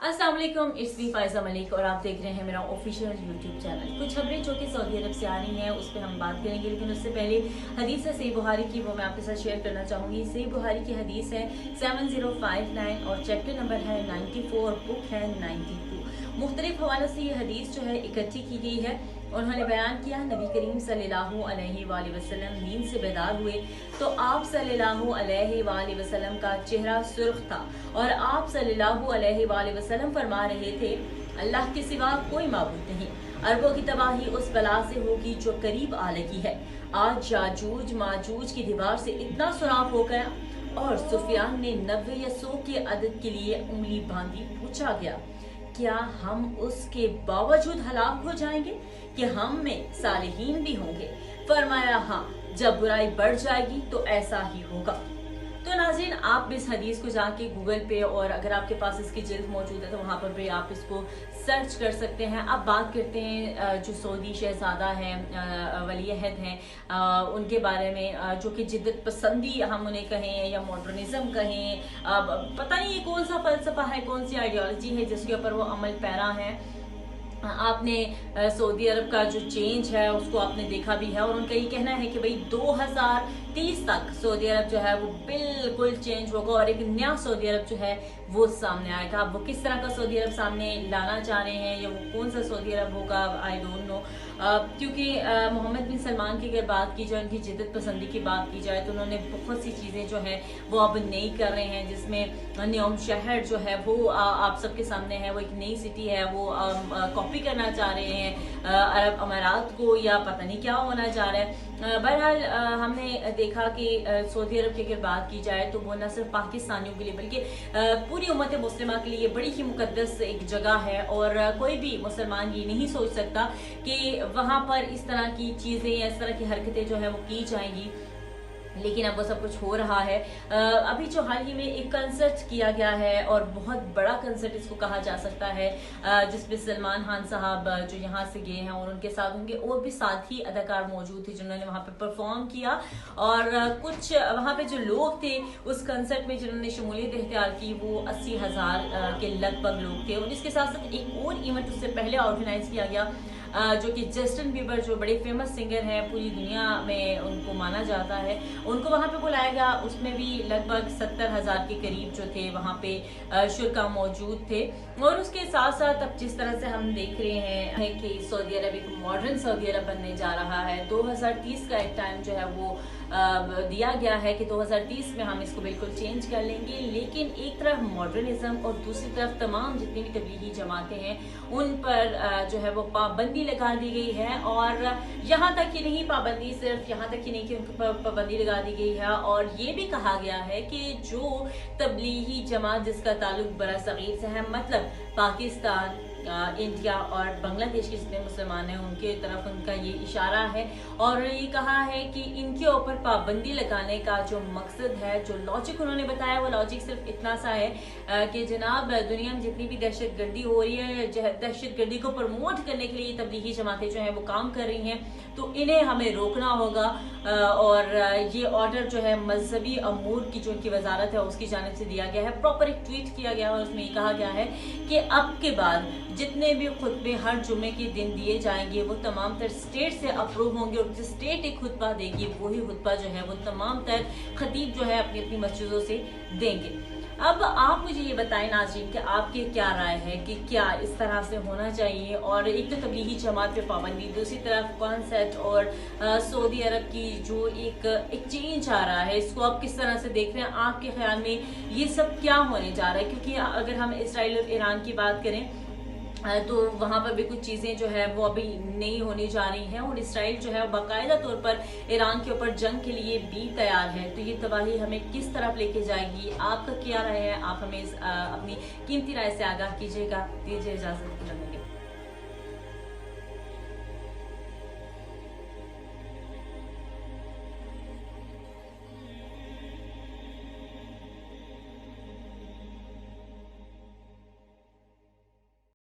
अस्सलाम वालेकुम, it's me Faiza Malik और आप देख रहे हैं मेरा ऑफिशियल यूट्यूब चैनल। कुछ खबरें जो कि सऊदी अरब से आ रही हैं उस पर हम बात करेंगे, लेकिन उससे पहले हदीस है सही बुखारी की, वो मैं आपके साथ शेयर करना चाहूँगी। सही बुखारी की हदीस है 7059 और चैप्टर नंबर है 94, बुक है 92। मुख्तलिफ हवालों से ये हदीस जो है इकट्ठी की गई है। उन्होंने बयान किया, नबी करीम सल्लल्लाहु अलैहि वसल्लम नींद से बेदार हुए तो आप सल्लल्लाहु अलैहि वसल्लम का चेहरा सुर्ख था और आप सल्लल्लाहु अलैहि वसल्लम फरमा रहे थे, अल्लाह के सिवा कोई माबूद नहीं। अरबों की तबाही उस बला से होगी जो करीब आ लगी है। आज याजूज माजूज की दीवार से इतना सुराख हो गया और सुफियान ने 90 या 100 के अदद के लिए उंगली बांधी। पूछा गया, क्या हम उसके बावजूद हलाक हो जाएंगे कि हम में सालिहीन भी होंगे? फरमाया, हाँ, जब बुराई बढ़ जाएगी तो ऐसा ही होगा। तो नाज़रीन, आप भी इस हदीस को जाके गूगल पे और अगर आपके पास इसकी जिल्द मौजूद है तो वहाँ पर भी आप इसको सर्च कर सकते हैं। अब बात करते हैं जो सऊदी शहजादा हैं, वली अहद हैं, उनके बारे में, जो कि जिद्दत पसंदी हम उन्हें कहें या मॉडर्निज्म कहें, पता नहीं ये कौन सा फलसफा है, कौन सी आइडियोलॉजी है जिसके ऊपर वो अमल पैरा हैं। आपने सऊदी अरब का जो चेंज है उसको आपने देखा भी है और उनका ये कहना है कि भाई 2030 तक सऊदी अरब जो है वो बिल्कुल चेंज होगा और एक नया सऊदी अरब जो है वो सामने आएगा। अब वो किस तरह का सऊदी अरब सामने लाना चाह रहे हैं या वो कौन सा सऊदी अरब होगा, आई डोंट नो। क्योंकि मोहम्मद बिन सलमान की अगर बात की जाए, उनकी जिद्दत पसंदी की बात की जाए तो उन्होंने बहुत सी चीज़ें जो है वो अब नई कर रहे हैं, जिसमें न्योम शहर जो है वो आप सबके सामने है, वो एक नई सिटी है, वो कॉपी करना चाह रहे हैं अरब अमारात को, या पता नहीं क्या होना चाह रहा है। बहरहाल हमने देखा कि सऊदी अरब की अगर बात की जाए तो वो न सिर्फ पाकिस्तानियों के लिए बल्कि पूरी उम्मत मुस्लिमा के लिए बड़ी ही मुकद्दस एक जगह है और कोई भी मुसलमान ये नहीं सोच सकता कि वहाँ पर इस तरह की चीज़ें या इस तरह की हरकतें जो है वो की जाएंगी। लेकिन अब वो सब कुछ हो रहा है। अभी जो हाल ही में एक कंसर्ट किया गया है और बहुत बड़ा कंसर्ट इसको कहा जा सकता है, जिसमें सलमान खान साहब जो यहाँ से गए हैं और उनके साथ उनके और भी साथी अदाकार मौजूद थे जिन्होंने वहाँ पे परफॉर्म किया और कुछ वहाँ पे जो लोग थे उस कंसर्ट में जिन्होंने शमूलियत इख्तियार की वो 80,000 के लगभग लोग थे। और इसके साथ साथ एक और इवेंट उससे पहले ऑर्गेनाइज किया गया जो कि जस्टिन बीबर जो बड़े फेमस सिंगर हैं, पूरी दुनिया में उनको माना जाता है, उनको वहाँ पे बुलाया गया। उसमें भी लगभग 70,000 के करीब जो थे वहाँ पे शुरा मौजूद थे। और उसके साथ साथ अब जिस तरह से हम देख रहे हैं कि सऊदी अरब एक मॉडर्न सऊदी अरब बनने जा रहा है, 2030 का एक टाइम जो है वो दिया गया है कि 2030 में हम इसको बिल्कुल चेंज कर लेंगे। लेकिन एक तरफ मॉडर्निज्म और दूसरी तरफ तमाम जितनी भी तबलीगी जमातें हैं उन पर जो है वो पाबंदी लगा दी गई है। और यहाँ तक ही नहीं, पाबंदी सिर्फ यहाँ तक ही नहीं कि उन पर पाबंदी लगा दी गई है और ये भी कहा गया है कि जो तबलीगी जमात जिसका ताल्लुक बरासगीर से है, मतलब पाकिस्तान, इंडिया और बांग्लादेश के जितने मुसलमान हैं उनके तरफ उनका ये इशारा है और ये कहा है कि इनके ऊपर पाबंदी लगाने का जो मकसद है, जो लॉजिक उन्होंने बताया, वो लॉजिक सिर्फ इतना सा है कि जनाब दुनिया में जितनी भी दहशत गर्दी हो रही है, दहशत गर्दी को प्रमोट करने के लिए तबलीगी जमातें जो है वो काम कर रही हैं, तो इन्हें हमें रोकना होगा। और ये ऑर्डर जो है मजहबी अमूर की जो उनकी वजारत है उसकी जानिब से दिया गया है। प्रॉपर एक ट्वीट किया गया और उसमें ये कहा गया है कि अब के बाद जितने भी खुतबे हर जुमे के दिन दिए जाएंगे वो तमाम तर स्टेट से अप्रूव होंगे और जिस स्टेट एक खुतबा देगी वही खुतबा जो है वो तमाम तर खतीब जो है अपनी अपनी मस्जिदों से देंगे। अब आप मुझे ये बताएं नाज़रीन कि आपकी क्या राय है कि क्या इस तरह से होना चाहिए? और एक तो तबलीगी जमात पे पाबंदी, दूसरी तरफ कॉन्सेप्ट और सऊदी अरब की जो एक चेंज आ रहा है, इसको आप किस तरह से देख रहे हैं? आपके ख्याल में ये सब क्या होने जा रहा है? क्योंकि अगर हम इसराइल और ईरान की बात करें तो वहाँ पर भी कुछ चीज़ें जो है वो अभी नहीं होने जा रही हैं और इसराइल जो है बाकायदा तौर पर ईरान के ऊपर जंग के लिए भी तैयार है। तो ये तबाही हमें किस तरफ लेके जाएगी? आपका क्या राय है? आप हमें अपनी कीमती राय से आगाह कीजिएगा। दीजिए इजाज़त।